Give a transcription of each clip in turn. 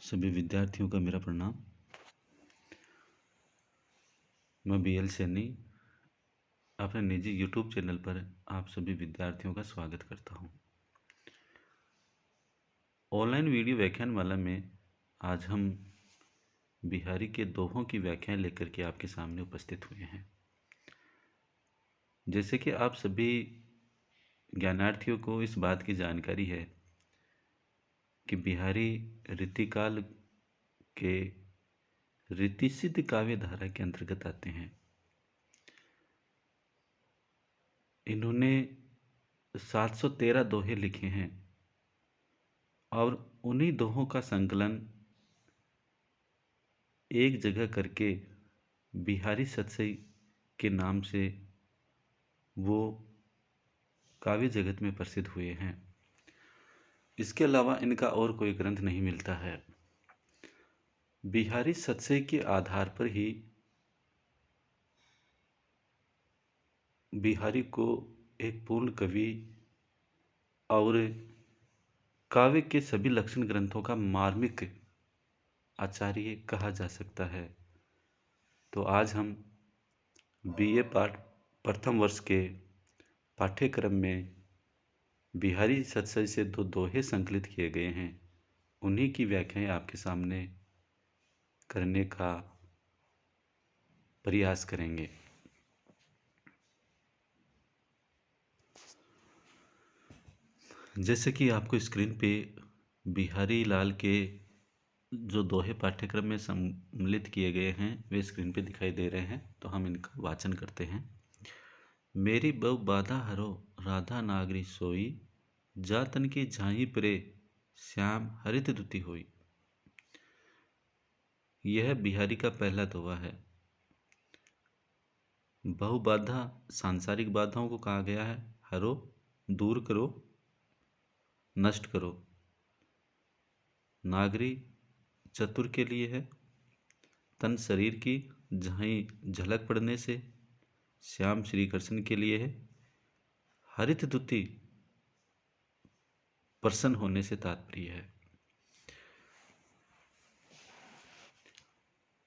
सभी विद्यार्थियों का मेरा प्रणाम। मैं BL सैनी अपने निजी YouTube चैनल पर आप सभी विद्यार्थियों का स्वागत करता हूं। ऑनलाइन वीडियो व्याख्यानमाला में आज हम बिहारी के दोहों की व्याख्याएं लेकर के आपके सामने उपस्थित हुए हैं। जैसे कि आप सभी ज्ञानार्थियों को इस बात की जानकारी है कि बिहारी रीतिकाल के रीतिसिद्ध काव्य धारा के अंतर्गत आते हैं। इन्होंने 713 दोहे लिखे हैं और उन्हीं दोहों का संकलन एक जगह करके बिहारी सतसई के नाम से वो काव्य जगत में प्रसिद्ध हुए हैं। इसके अलावा इनका और कोई ग्रंथ नहीं मिलता है। बिहारी सतसई के आधार पर ही बिहारी को एक पूर्ण कवि और काव्य के सभी लक्षण ग्रंथों का मार्मिक आचार्य कहा जा सकता है। तो आज हम BA पाठ प्रथम वर्ष के पाठ्यक्रम में बिहारी सतसई से दो दोहे संकलित किए गए हैं, उन्हीं की व्याख्याएं आपके सामने करने का प्रयास करेंगे। जैसे कि आपको स्क्रीन पे बिहारी लाल के जो दोहे पाठ्यक्रम में सम्मिलित किए गए हैं वे स्क्रीन पे दिखाई दे रहे हैं, तो हम इनका वाचन करते हैं। मेरी बहु बाधा हरो राधा नागरी सोई, जातन की झाई परे श्याम हरित दुति होई। यह बिहारी का पहला दोहा है। बहुबाधा सांसारिक बाधाओं को कहा गया है। हरो दूर करो, नष्ट करो। नागरी चतुर के लिए है। तन शरीर की झाई झलक पड़ने से। श्याम श्री कृष्ण के लिए है। हरित दुति प्रसन्न होने से तात्पर्य है।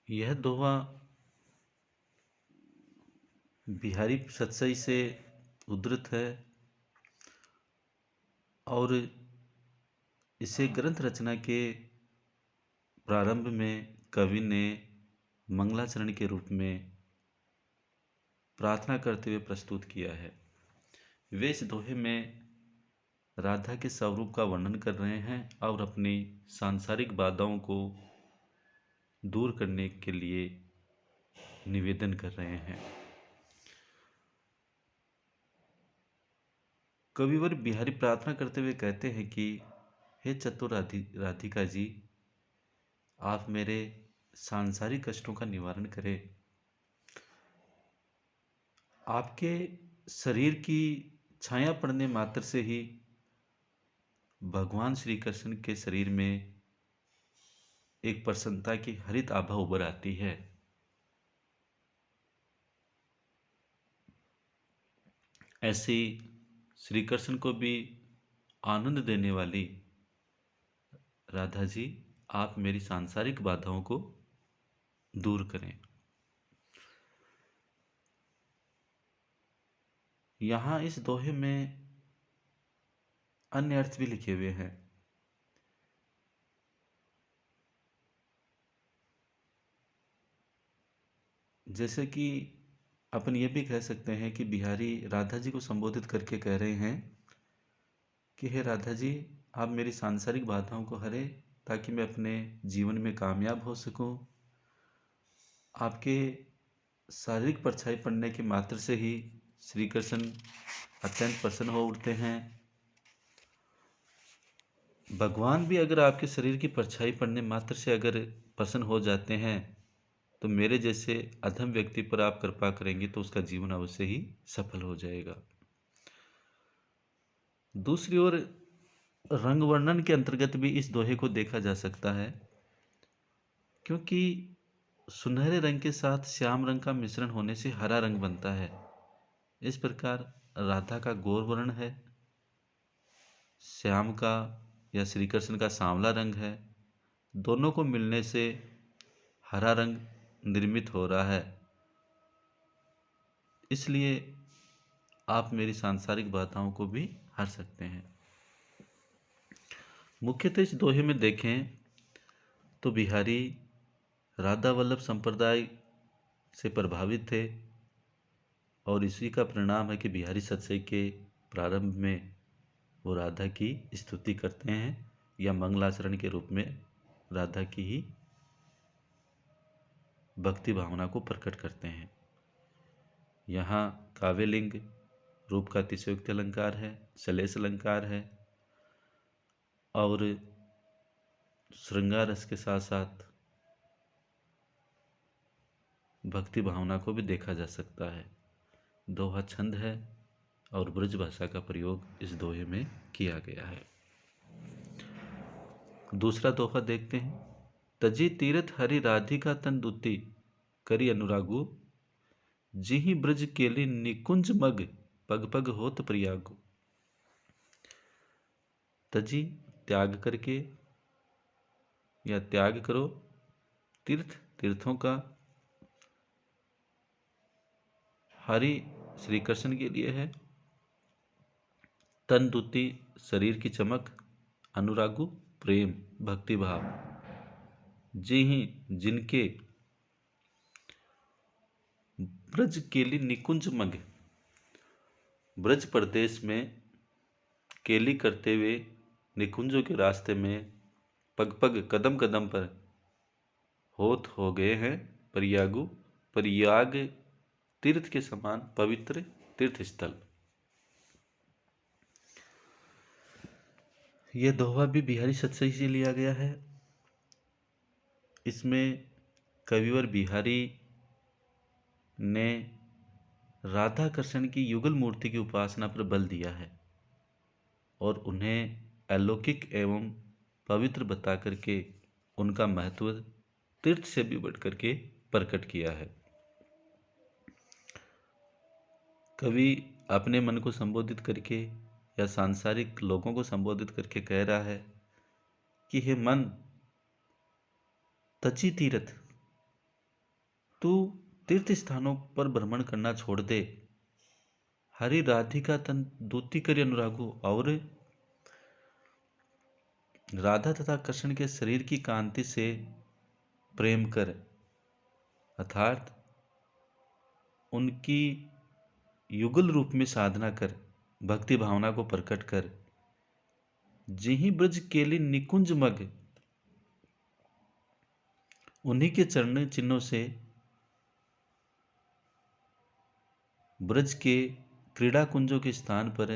यह दोहा बिहारी सतसई से उद्धृत है और इसे ग्रंथ रचना के प्रारंभ में कवि ने मंगलाचरण के रूप में प्रार्थना करते हुए प्रस्तुत किया है। वे इस दोहे में राधा के स्वरूप का वर्णन कर रहे हैं और अपनी सांसारिक बाधाओं को दूर करने के लिए निवेदन कर रहे हैं। कविवर बिहारी प्रार्थना करते हुए कहते हैं कि हे चतुर राधिका जी, आप मेरे सांसारिक कष्टों का निवारण करें। आपके शरीर की छाया पड़ने मात्र से ही भगवान श्री कृष्ण के शरीर में एक प्रसन्नता की हरित आभा उभर आती है। ऐसी श्री कृष्ण को भी आनंद देने वाली राधा जी, आप मेरी सांसारिक बाधाओं को दूर करें। यहाँ इस दोहे में अन्य अर्थ भी लिखे हुए हैं। जैसे कि अपन ये भी कह सकते हैं कि बिहारी राधा जी को संबोधित करके कह रहे हैं कि हे राधा जी, आप मेरी सांसारिक बाधाओं को हरे ताकि मैं अपने जीवन में कामयाब हो सकूं। आपके शारीरिक परछाई पड़ने के मात्र से ही श्री कृष्ण अत्यंत प्रसन्न हो उठते हैं। भगवान भी अगर आपके शरीर की परछाई पड़ने मात्र से अगर प्रसन्न हो जाते हैं तो मेरे जैसे अधम व्यक्ति पर आप कृपा करेंगे तो उसका जीवन अवश्य ही सफल हो जाएगा। दूसरी ओर रंग वर्णन के अंतर्गत भी इस दोहे को देखा जा सकता है, क्योंकि सुनहरे रंग के साथ श्याम रंग का मिश्रण होने से हरा रंग बनता है। इस प्रकार राधा का गौर वर्ण है, श्याम का या श्री कृष्ण का सांवला रंग है, दोनों को मिलने से हरा रंग निर्मित हो रहा है। इसलिए आप मेरी सांसारिक बाधाओं को भी हर सकते हैं। मुख्यतः इस दोहे में देखें तो बिहारी राधा वल्लभ संप्रदाय से प्रभावित थे और इसी का परिणाम है कि बिहारी सत्सई के प्रारंभ में वो राधा की स्तुति करते हैं या मंगलाचरण के रूप में राधा की ही भक्ति भावना को प्रकट करते हैं। यहाँ काव्यलिंग रूप का अतिशयोक्ति अलंकार है, सलेस अलंकार है और श्रृंगार रस के साथ साथ भक्ति भावना को भी देखा जा सकता है। दोहा छंद है और ब्रज भाषा का प्रयोग इस दोहे में किया गया है। दूसरा दोहा देखते हैं। तजी तीरथ हरि राधिका तन दुती करी अनुरागु, जिहि ब्रज केली निकुंज मग पग पग होत प्रयागु। तजी त्याग करके या त्याग करो, तीर्थों का, हरि श्री कृष्ण के लिए है, तन दुती शरीर की चमक, अनुरागु प्रेम भक्ति भाव, जिहि जिनके ब्रज केली निकुंज मग, ब्रज प्रदेश में केली करते हुए निकुंजों के रास्ते में पग पग कदम कदम पर होत हो गए हैं प्रयागु, प्रयाग तीर्थ के समान पवित्र तीर्थ स्थल। यह दोहा भी बिहारी सत्सई से लिया गया है। इसमें कविवर बिहारी ने राधा कृष्ण की युगल मूर्ति की उपासना पर बल दिया है और उन्हें अलौकिक एवं पवित्र बता करके उनका महत्व तीर्थ से भी बढ़ करके प्रकट किया है। कवि अपने मन को संबोधित करके या सांसारिक लोगों को संबोधित करके कह रहा है कि हे मन, तजी तीर्थ, तू तीर्थ स्थानों पर भ्रमण करना छोड़ दे, हरि राधिका तन दूती करी अनुरागु, और राधा तथा कृष्ण के शरीर की कांति से प्रेम कर, अर्थात उनकी युगल रूप में साधना कर, भक्ति भावना को प्रकट कर। जिहि ब्रज केली निकुंज मग, उन्हीं के चरण चिन्हों से ब्रज के क्रीड़ा कुंजों के स्थान पर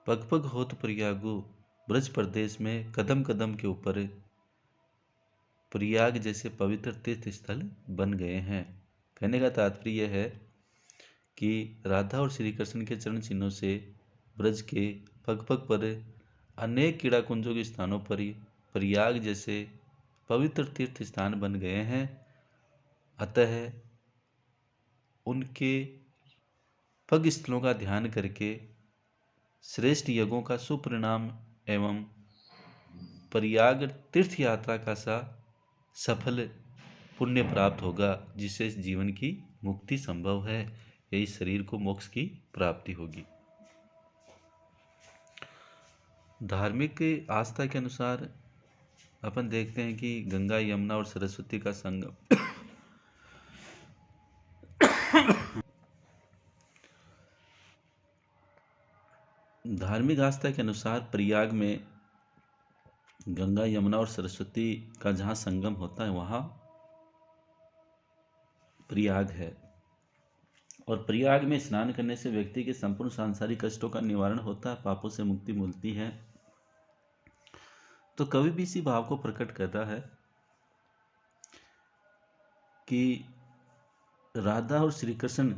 पग पग होत प्रयागु, ब्रज प्रदेश में कदम कदम के ऊपर प्रयाग जैसे पवित्र तीर्थ स्थल बन गए हैं। कहने का तात्पर्य यह है कि राधा और श्री कृष्ण के चरण चिन्हों से ब्रज के पग पग पर अनेक क्रीड़ा कुंजों के स्थानों पर प्रयाग जैसे पवित्र तीर्थ स्थान बन गए हैं। अतः उनके पग स्थलों का ध्यान करके श्रेष्ठ यज्ञों का सुपरिणाम एवं प्रयाग तीर्थ यात्रा का सा सफल पुण्य प्राप्त होगा, जिससे इस जीवन की मुक्ति संभव है या इस शरीर को मोक्ष की प्राप्ति होगी। धार्मिक आस्था के अनुसार अपन देखते हैं कि गंगा यमुना और सरस्वती का संगम धार्मिक आस्था के अनुसार प्रयाग में गंगा यमुना और सरस्वती का जहाँ संगम होता है वहाँ प्रयाग है और प्रयाग में स्नान करने से व्यक्ति के संपूर्ण सांसारिक कष्टों का निवारण होता है, पापों से मुक्ति मिलती है। तो कवि भी इसी भाव को प्रकट करता है कि राधा और श्री कृष्ण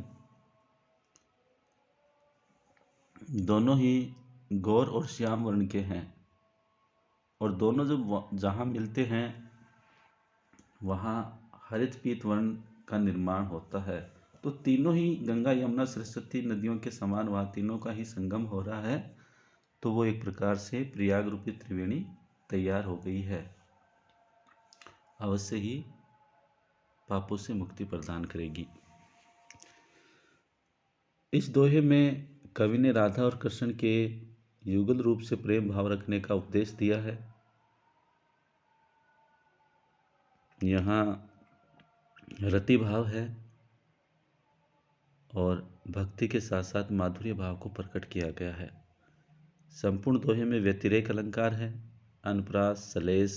दोनों ही गौर और श्याम वर्ण के हैं और दोनों जब जहाँ मिलते हैं वहाँ हरित पीत वर्ण का निर्माण होता है। तो तीनों ही गंगा यमुना सरस्वती नदियों के समान वहाँ तीनों का ही संगम हो रहा है। तो वो एक प्रकार से प्रयाग रूपी त्रिवेणी तैयार हो गई है। अवश्य ही पापों से मुक्ति प्रदान करेगी। इस दोहे में कवि ने राधा और कृष्ण के युगल रूप से प्रेम भाव रखने का उपदेश दिया है। यहाँ रति भाव है और भक्ति के साथ साथ माधुर्य भाव को प्रकट किया गया है। संपूर्ण दोहे में व्यतिरेक अलंकार है, अनुप्रास, सलेस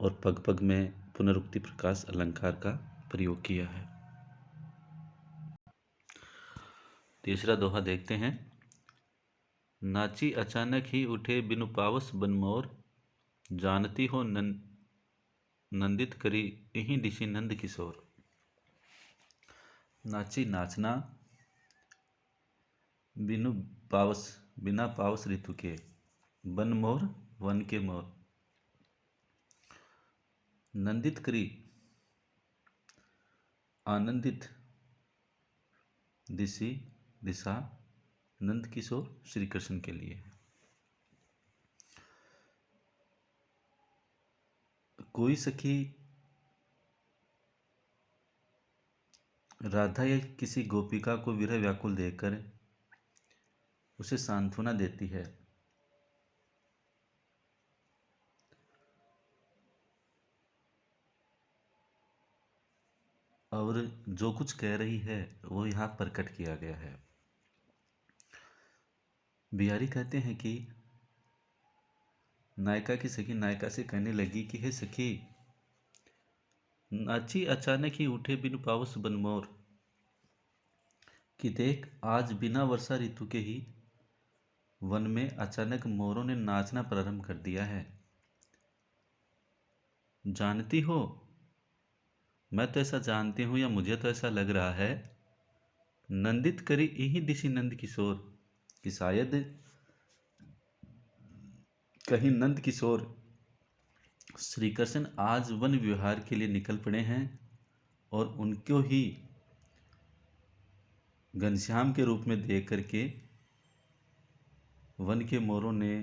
और पग पग में पुनरुक्ति प्रकाश अलंकार का प्रयोग किया है। तीसरा दोहा देखते हैं। नाची अचानक ही उठे बिनु पावस बनमोर, जानती हो नंदित करी यही दिशि नंद किशोर। नाची नाचना, बिना पावस ऋतु के, बन मोर वन के मोर, नंदित करी आनंदित दिशा नंद किशोर श्री कृष्ण के लिए। कोई सखी राधा या किसी गोपिका को विरह व्याकुल देखकर उसे सांत्वना देती है और जो कुछ कह रही है वो यहाँ प्रकट किया गया है। बिहारी कहते हैं कि नायिका की सखी नायिका से कहने लगी कि हे सखी, नाची अचानक ही उठे बिनु पावस बनमोर, कि देख आज बिना वर्षा ऋतु के ही वन में अचानक मोरों ने नाचना प्रारंभ कर दिया है। जानती हो, मैं तो ऐसा जानती हूं या मुझे तो ऐसा लग रहा है, नंदित करी यही दिशि नंद किशोर, कि शायद कहीं नंद किशोर श्री कृष्ण आज वन विहार के लिए निकल पड़े हैं और उनको ही घनश्याम के रूप में देख करके वन के मोरों ने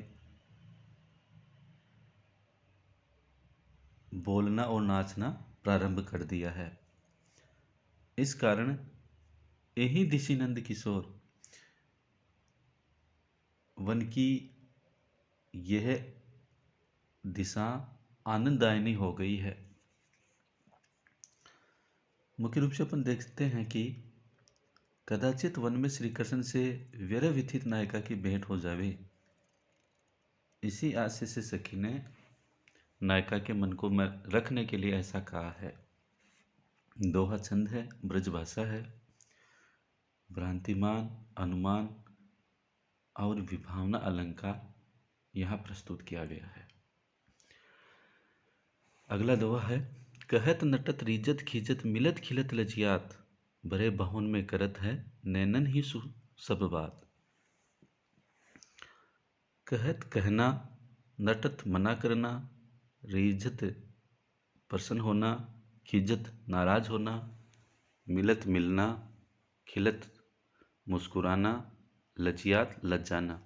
बोलना और नाचना प्रारंभ कर दिया है। इस कारण यही दिशि नंद किशोर, वन की यह दिशा आनंददायिनी हो गई है। मुख्य रूप से अपन देखते हैं कि कदाचित वन में श्री कृष्ण से विरह व्यथित नायिका की भेंट हो जावे, इसी आशय से सखी ने नायिका के मन को रखने के लिए ऐसा कहा है। दोहा छंद है, ब्रजभाषा है, भ्रांतिमान, अनुमान और विभावना अलंकार यहाँ प्रस्तुत किया गया है। अगला दोहा है। कहत नटत रीजत खीजत मिलत खिलत लजियात, भरे बहुन में करत है नैनन ही सब बात। कहत कहना, नटत मना करना, रीजत प्रसन्न होना, खिजत नाराज होना, मिलत मिलना, खिलत मुस्कुराना, लजियात लज्जाना।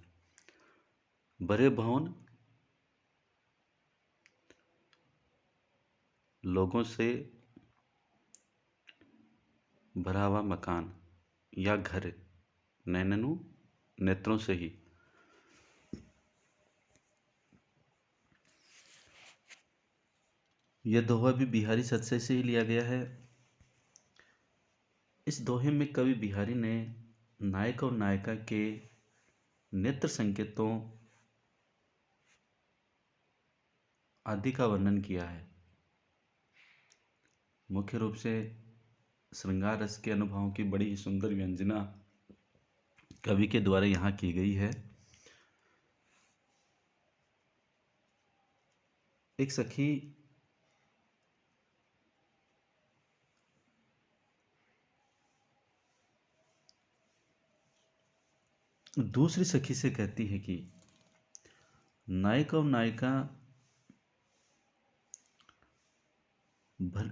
बड़े भवन लोगों से भरा हुआ मकान या घर, नैननु नेत्रों से ही। यह दोहा भी बिहारी सत्सय से ही लिया गया है। इस दोहे में कवि बिहारी ने नायक और नायिका के नेत्र संकेतों आदि का वर्णन किया है। मुख्य रूप से श्रृंगार रस के अनुभवों की बड़ी ही सुंदर व्यंजना कवि के द्वारा यहाँ की गई है। एक सखी दूसरी सखी से कहती है कि नायक और नायिका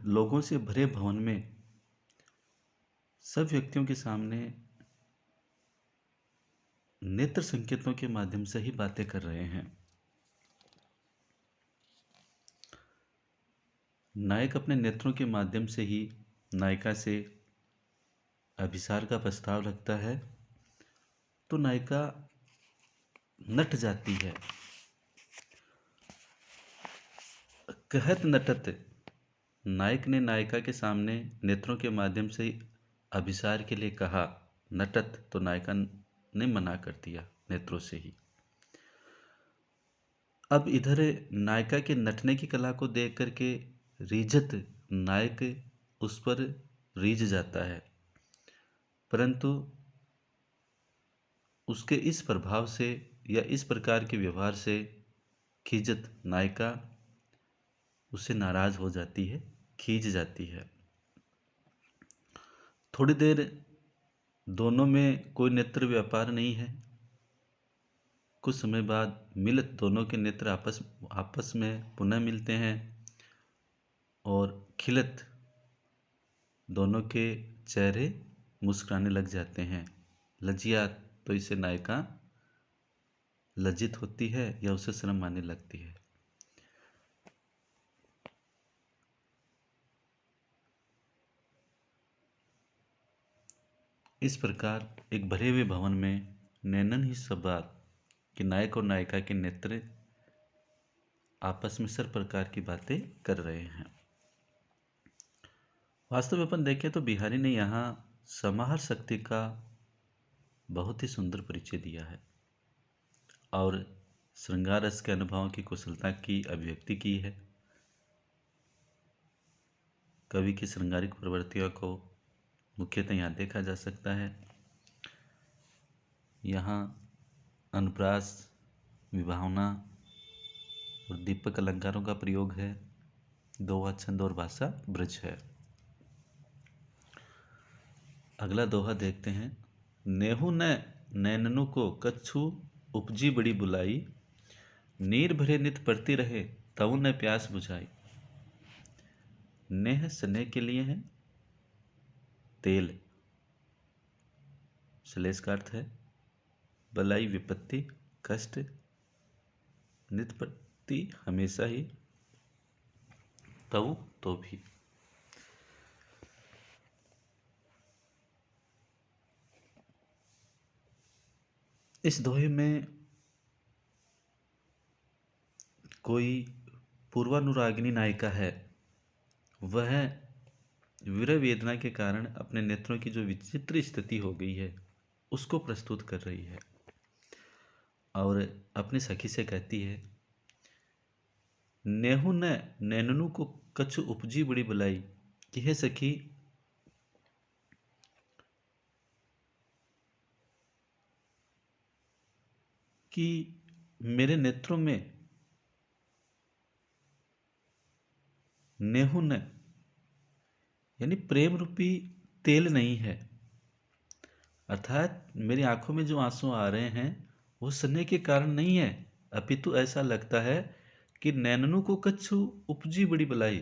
लोगों से भरे भवन में सब व्यक्तियों के सामने नेत्र संकेतों के माध्यम से ही बातें कर रहे हैं। नायक अपने नेत्रों के माध्यम से ही नायिका से अभिसार का प्रस्ताव रखता है, तो नायिका नट जाती है। कहत नटत, नायक ने नायिका के सामने नेत्रों के माध्यम से अभिसार के लिए कहा। नटत, तो नायिका ने मना कर दिया नेत्रों से ही। अब इधर नायिका के नटने की कला को देख करके रीझत नायक उस पर रीझ जाता है, परंतु उसके इस प्रभाव से या इस प्रकार के व्यवहार से खिजत नायिका उससे नाराज हो जाती है, खींच जाती है। थोड़ी देर दोनों में कोई नेत्र व्यापार नहीं है। कुछ समय बाद मिलत दोनों के नेत्र आपस में पुनः मिलते हैं और खिलत दोनों के चेहरे मुस्कुराने लग जाते हैं। लज्जिया, तो इसे नायिका लज्जित होती है या उसे शर्म आने लगती है। इस प्रकार एक भरे हुए भवन में नैनन ही सब बात कि नायक और नायिका के नेत्र आपस में सर प्रकार की बातें कर रहे हैं। वास्तव में अपन देखें तो बिहारी ने यहाँ समाहार शक्ति का बहुत ही सुंदर परिचय दिया है और श्रृंगार रस के अनुभवों की कुशलता की अभिव्यक्ति की है। कवि की श्रृंगारिक प्रवृत्तियों को मुख्यतः यहाँ देखा जा सकता है। यहाँ अनुप्रास, विभावना और दीपक अलंकारों का प्रयोग है। दोहा, छंद और भाषा ब्रज है। अगला दोहा देखते हैं। नेहु न नैननु को कछु उपजी बड़ी बुलाई, नीर भरे नित पड़ती रहे तऊ न प्यास बुझाई। नेह स्नेह के लिए है, तेल श्लेष का अर्थ है, बलाई विपत्ति कष्ट, नित प्रति हमेशा ही, तऊ तो भी। इस दोहे में कोई पूर्वानुरागिनी नायिका है, वह विरह वेदना के कारण अपने नेत्रों की जो विचित्र स्थिति हो गई है उसको प्रस्तुत कर रही है और अपनी सखी से कहती है, नेहु न नैननु को कछु उपजी बड़ी बुलाई, कि हे सखी, कि मेरे नेत्रों में नेहु न यानी प्रेम रूपी तेल नहीं है, अर्थात मेरी आंखों में जो आंसू आ रहे हैं वो स्नेह के कारण नहीं है, अपितु ऐसा लगता है कि नैननु को कछु उपजी बड़ी बलाई,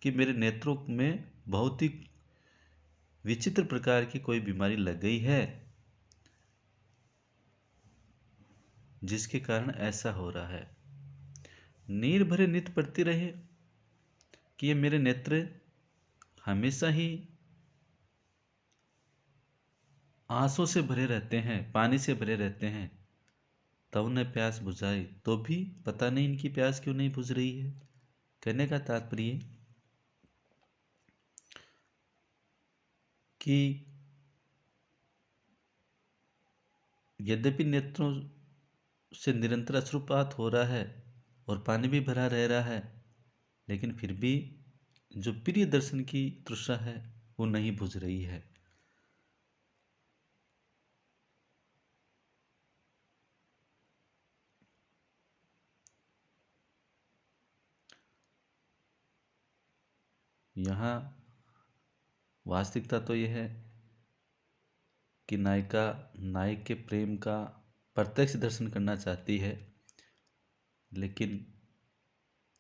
कि मेरे नेत्रों में बहुत ही विचित्र प्रकार की कोई बीमारी लग गई है जिसके कारण ऐसा हो रहा है। नीर भरे नित पड़ती रहे, कि ये मेरे नेत्र हमेशा ही आंसू से भरे रहते हैं, पानी से भरे रहते हैं। तब उन्हें प्यास बुझाई, तो भी पता नहीं इनकी प्यास क्यों नहीं बुझ रही है। कहने का तात्पर्य कि यद्यपि नेत्रों से निरंतर अश्रुपात हो रहा है और पानी भी भरा रह रहा है, लेकिन फिर भी जो प्रिय दर्शन की तृष्णा है वो नहीं बुझ रही है। यहाँ वास्तविकता तो यह है कि नायिका नायक के प्रेम का प्रत्यक्ष दर्शन करना चाहती है, लेकिन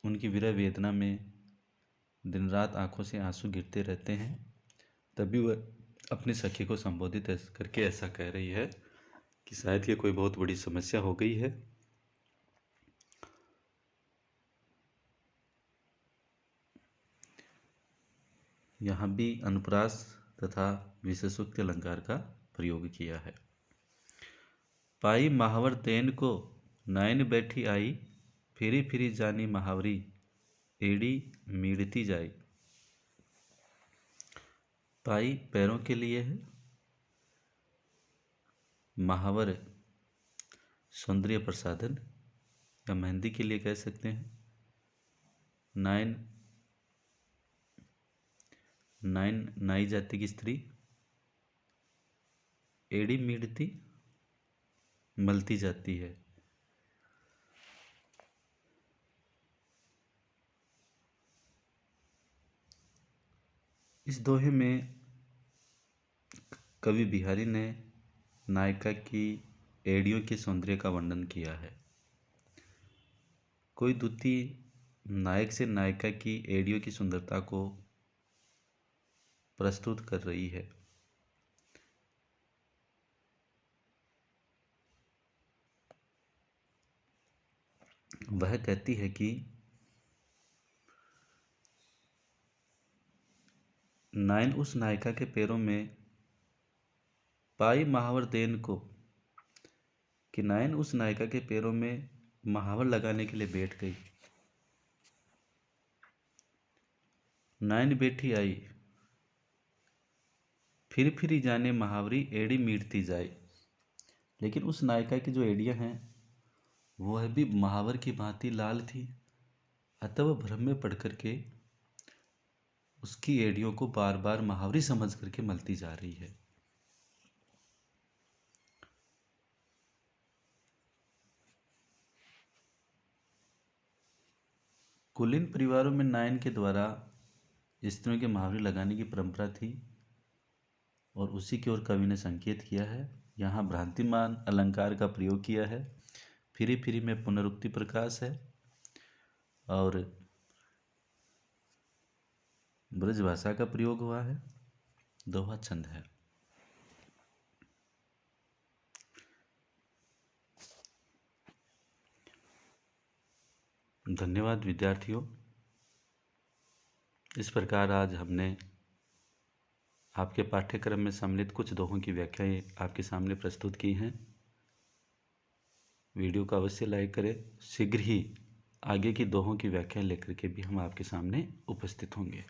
उनकी विरह वेदना में दिन रात आंखों से आंसू गिरते रहते हैं। तभी वह अपनी सखी को संबोधित करके ऐसा कह रही है कि शायद ये कोई बहुत बड़ी समस्या हो गई है। यहाँ भी अनुप्रास तथा विशेषोक्ति अलंकार का प्रयोग किया है। पाई महावर तेन को नैन बैठी आई, फिरी फिरी जानी महावरी एड़ी मीड़ती जाए। पाई पैरों के लिए है, महावर सौंदर्य प्रसाधन या मेहंदी के लिए कह सकते हैं। नाइन नाइन नाई जाति की स्त्री, एड़ी मीड़ती मलती जाती है। इस दोहे में कवि बिहारी ने नायिका की एड़ियों के सौंदर्य का वर्णन किया है। कोई द्विती नायक से नायिका की एड़ियों की सुंदरता को प्रस्तुत कर रही है। वह कहती है कि नायन उस नायिका के पैरों में पाई महावर देन को, कि नायन उस नायिका के पैरों में महावर लगाने के लिए बैठ गई। नायन बैठी आई, फिर जाने महावरी एड़ी मीटती जाए। लेकिन उस नायिका की जो एड़ियां हैं वह भी महावर की भांति लाल थी, अतः वह भ्रम में पड़ करके उसकी एड़ियों को बार बार महावरी समझ करके मलती जा रही है। कुलीन परिवारों में नायन के द्वारा स्त्रियों के महावरी लगाने की परंपरा थी और उसी की ओर कवि ने संकेत किया है। यहाँ भ्रांतिमान अलंकार का प्रयोग किया है। फिरी फिरी में पुनरुक्ति प्रकाश है और ब्रज भाषा का प्रयोग हुआ है। दोहा छंद है। धन्यवाद विद्यार्थियों। इस प्रकार आज हमने आपके पाठ्यक्रम में सम्मिलित कुछ दोहों की व्याख्याएं आपके सामने प्रस्तुत की हैं। वीडियो को अवश्य लाइक करें। शीघ्र ही आगे की दोहों की व्याख्या लेकर के भी हम आपके सामने उपस्थित होंगे।